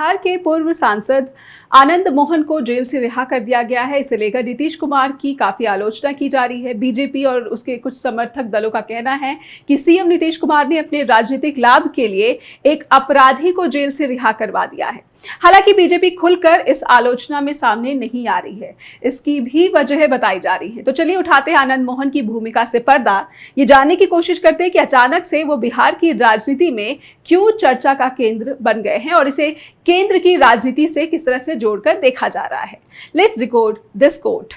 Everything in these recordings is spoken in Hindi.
बिहार के पूर्व सांसद आनंद मोहन को जेल से रिहा कर दिया गया है। इसे लेकर नीतीश कुमार की काफी आलोचना की जा रही है। बीजेपी और उसके कुछ समर्थक दलों का कहना है कि सीएम नीतीश कुमार ने अपने राजनीतिक लाभ के लिए एक अपराधी को जेल से रिहा करवा दिया है। हालांकि बीजेपी खुलकर इस आलोचना में सामने नहीं आ रही है, इसकी भी वजह बताई जा रही है। तो चलिए उठाते हैं आनंद मोहन की भूमिका से पर्दा, ये जानने की कोशिश करते हैं कि अचानक से वो बिहार की राजनीति में क्यों चर्चा का केंद्र बन गए हैं और इसे केंद्र की राजनीति से किस तरह से जोड़कर देखा जा रहा है। Let's decode this quote.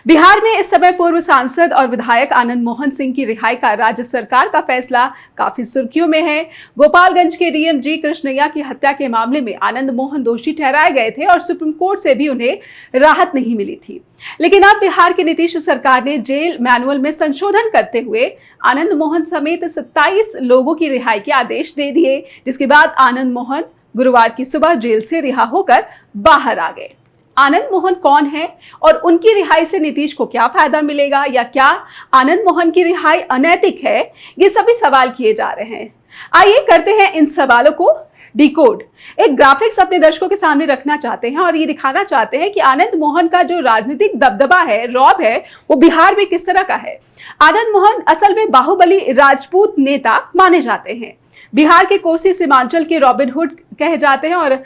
Bihar में इस समय पूर्व सांसद और विधायक आनंद मोहन सिंह की रिहाई का राज्य सरकार का फैसला काफी सुर्खियों में है। गोपालगंज के डीएम जी कृष्णैया की हत्या के मामले में आनंद मोहन दोषी ठहराए गए थे और सुप्रीम कोर्ट से भी उन्हें राहत नहीं मिली थी। लेकिन अब बिहार की नीतीश सरकार ने जेल मैनुअल में संशोधन करते हुए आनंद मोहन समेत 27 लोगों की रिहाई के आदेश दे दिए, जिसके बाद आनंद मोहन गुरुवार की सुबह जेल से रिहा होकर बाहर आ गए। आनंद मोहन कौन है और उनकी रिहाई से नीतीश को क्या फायदा मिलेगा, या क्या आनंद मोहन की रिहाई अनैतिक है, ये सभी सवाल किए जा रहे हैं। आइए करते हैं इन सवालों को डिकोड। एक ग्राफिक्स अपने दर्शकों के सामने रखना चाहते हैं और ये दिखाना चाहते हैं कि आनंद मोहन का जो राजनीतिक दबदबा है, रौब है, वो बिहार में किस तरह का है। आनंद मोहन असल में बाहुबली राजपूत नेता माने जाते हैं। बिहार के कोसी सीमांचल के रॉबिन हुड कहे जाते हैं और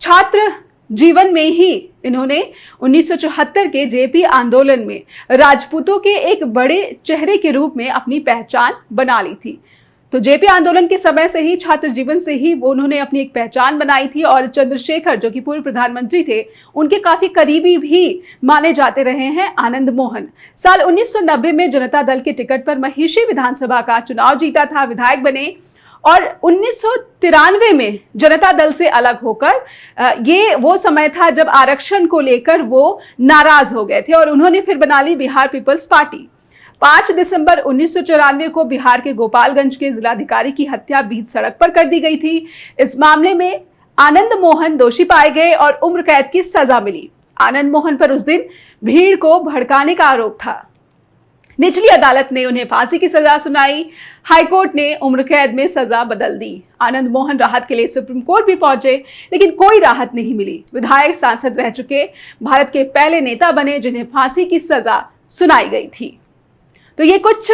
छात्र जीवन में ही इन्होंने 1974 के जेपी आंदोलन में राजपूतों के एक बड़े चेहरे के रूप में अपनी पहचान बना ली थी। तो जेपी आंदोलन के समय से ही, छात्र जीवन से ही वो उन्होंने अपनी एक पहचान बनाई थी और चंद्रशेखर, जो कि पूर्व प्रधानमंत्री थे, उनके काफी करीबी भी माने जाते रहे हैं आनंद मोहन। साल 1990 में जनता दल के टिकट पर महिषी विधानसभा का चुनाव जीता था, विधायक बने और 1993 में जनता दल से अलग होकर ये वो समय था जब आरक्षण को लेकर वो नाराज हो गए थे और उन्होंने फिर बना ली बिहार पीपल्स पार्टी। 5 दिसंबर 1994 को बिहार के गोपालगंज के जिलाधिकारी की हत्या बीच सड़क पर कर दी गई थी। इस मामले में आनंद मोहन दोषी पाए गए और उम्र कैद की सजा मिली। आनंद मोहन पर उस दिन भीड़ को भड़काने का आरोप था। निचली अदालत ने उन्हें फांसी की सजा सुनाई। हाईकोर्ट ने उम्र कैद में सजा बदल दी। आनंद मोहन राहत के लिए सुप्रीम कोर्ट भी पहुंचे, लेकिन कोई राहत नहीं मिली। विधायक, सांसद रह चुके भारत के पहले नेता बने जिन्हें फांसी की सजा सुनाई गई थी। तो ये कुछ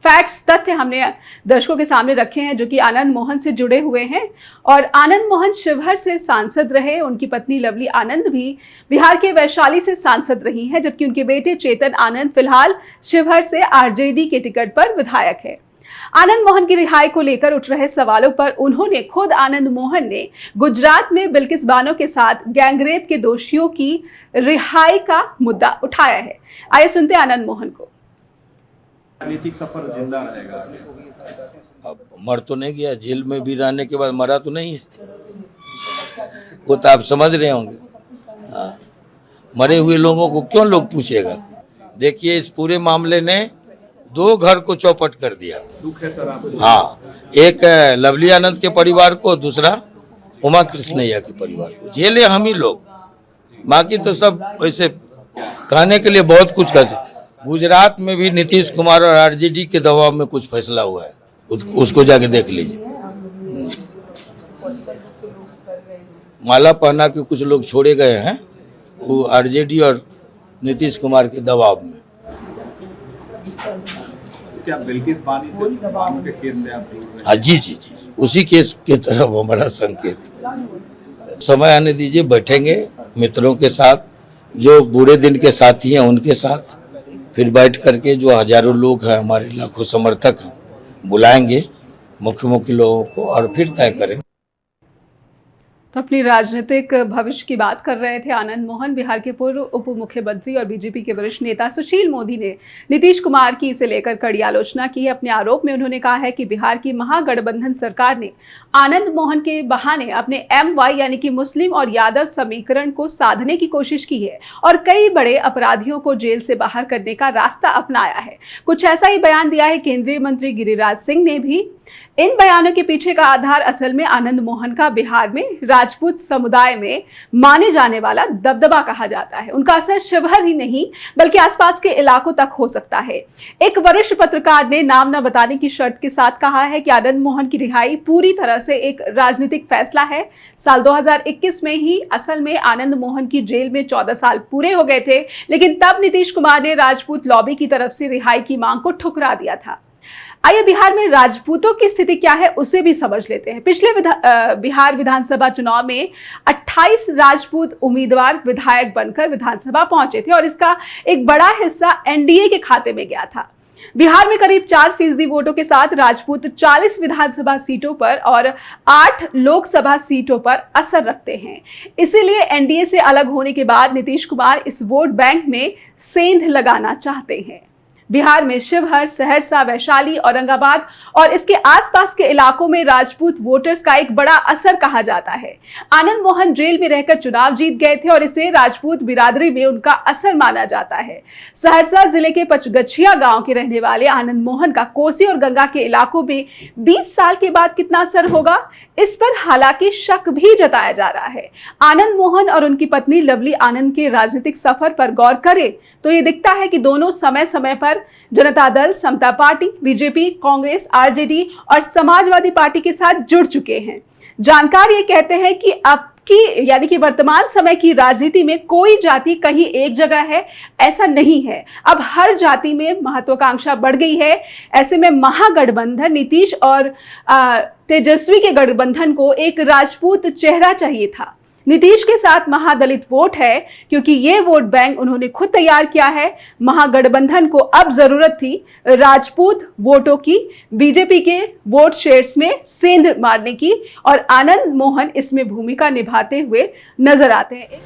फैक्ट्स, तथ्य हमने दर्शकों के सामने रखे हैं जो कि आनंद मोहन से जुड़े हुए हैं। और आनंद मोहन शिवहर से सांसद रहे। उनकी पत्नी लवली आनंद भी बिहार के वैशाली से सांसद रही हैं, जबकि उनके बेटे चेतन आनंद फिलहाल शिवहर से आरजेडी के टिकट पर विधायक है। आनंद मोहन की रिहाई को लेकर उठ रहे सवालों पर उन्होंने खुद आनंद मोहन ने गुजरात में बिल्किस बानो के साथ गैंगरेप के दोषियों की रिहाई का मुद्दा उठाया है। आइए सुनते हैं आनंद मोहन को। राजनीतिक सफर जिंदा रहेगा। अब मर तो नहीं गया, जेल में भी रहने के बाद मरा तो नहीं है, वो तो आप समझ रहे होंगे। हाँ, मरे हुए लोगों को क्यों लोग पूछेगा। देखिए, इस पूरे मामले ने 2 घर को चौपट कर दिया। दुख है सर आपको? हाँ, एक लवली आनंद के परिवार को, दूसरा उमा कृष्णैया के परिवार को। जेले हम ही लोग, बाकी तो सब वैसे कहने के लिए बहुत कुछ करते। गुजरात में भी नीतीश कुमार और आरजेडी के दबाव में कुछ फैसला हुआ है, उसको जाके देख लीजिए। माला पहना के कुछ लोग छोड़े गए हैं, वो आरजेडी और नीतीश कुमार के दबाव में। क्या बिल्किस बानो के केस से आप दूर हैं? हाँ जी जी जी, उसी केस के तरफ हमारा संकेत। समय आने दीजिए, बैठेंगे मित्रों के साथ, जो बुरे दिन के साथी हैं उनके साथ, फिर बैठ करके जो हजारों लोग हैं, हमारे लाखों समर्थक हैं, बुलाएंगे मुख्य लोगों को और फिर तय करेंगे। तो अपनी राजनीतिक भविष्य की बात कर रहे थे आनंद मोहन। बिहार के पूर्व उप मुख्यमंत्री और बीजेपी के वरिष्ठ नेता सुशील मोदी ने नीतीश कुमार की इसे लेकर कड़ी आलोचना की है। अपने आरोप में उन्होंने कहा है कि बिहार की महागठबंधन सरकार ने आनंद मोहन के बहाने अपने MY यानी कि मुस्लिम और यादव समीकरण को साधने की कोशिश की है और कई बड़े अपराधियों को जेल से बाहर करने का रास्ता अपनाया है। कुछ ऐसा ही बयान दिया है केंद्रीय मंत्री गिरिराज सिंह ने भी। इन बयानों के पीछे का आधार असल में आनंद मोहन का बिहार में राजपूत समुदाय में माने जाने वाला दबदबा कहा जाता है। उनका असर शिवहर ही नहीं बल्कि आसपास के इलाकों तक हो सकता है। एक वरिष्ठ पत्रकार ने नाम न बताने की शर्त के साथ कहा है कि आनंद मोहन की रिहाई पूरी तरह से एक राजनीतिक फैसला है। साल 2021 में ही असल में आनंद मोहन की जेल में 14 साल पूरे हो गए थे, लेकिन तब नीतीश कुमार ने राजपूत लॉबी की तरफ से रिहाई की मांग को ठुकरा दिया था। आइए बिहार में राजपूतों की स्थिति क्या है उसे भी समझ लेते हैं। पिछले बिहार विधानसभा चुनाव में 28 राजपूत उम्मीदवार विधायक बनकर विधानसभा पहुंचे थे और इसका एक बड़ा हिस्सा एनडीए के खाते में गया था। बिहार में करीब 4% वोटों के साथ राजपूत 40 विधानसभा सीटों पर और 8 लोकसभा सीटों पर असर रखते हैं। इसीलिए एनडीए से अलग होने के बाद नीतीश कुमार इस वोट बैंक में सेंध लगाना चाहते हैं। बिहार में शिवहर, सहरसा, वैशाली, औरंगाबाद और इसके आसपास के इलाकों में राजपूत वोटर्स का एक बड़ा असर कहा जाता है। आनंद मोहन जेल में रहकर चुनाव जीत गए थे और इसे राजपूत बिरादरी में उनका असर माना जाता है। सहरसा जिले के पचगछिया गांव के रहने वाले आनंद मोहन का कोसी और गंगा के इलाकों में 20 साल के बाद कितना असर होगा, इस पर हालांकि शक भी जताया जा रहा है। आनंद मोहन और उनकी पत्नी लवली आनंद के राजनीतिक सफर पर गौर करें तो ये दिखता है कि दोनों समय समय पर जनता दल, समता पार्टी, बीजेपी, कांग्रेस, आरजेडी और समाजवादी पार्टी के साथ जुड़ चुके हैं। जानकार ये कहते हैं कि अब की यानी कि वर्तमान समय की राजनीति में कोई जाति कहीं एक जगह है, ऐसा नहीं है। अब हर जाति में महत्वाकांक्षा बढ़ गई है। ऐसे में महागठबंधन नीतीश और तेजस्वी के गठबंधन को एक राजपूत चेहरा चाहिए था। नीतीश के साथ महादलित वोट है क्योंकि ये वोट बैंक उन्होंने खुद तैयार किया है। महागठबंधन को अब जरूरत थी राजपूत वोटों की, बीजेपी के वोट शेयर्स में सेंध मारने की और आनंद मोहन इसमें भूमिका निभाते हुए नजर आते हैं।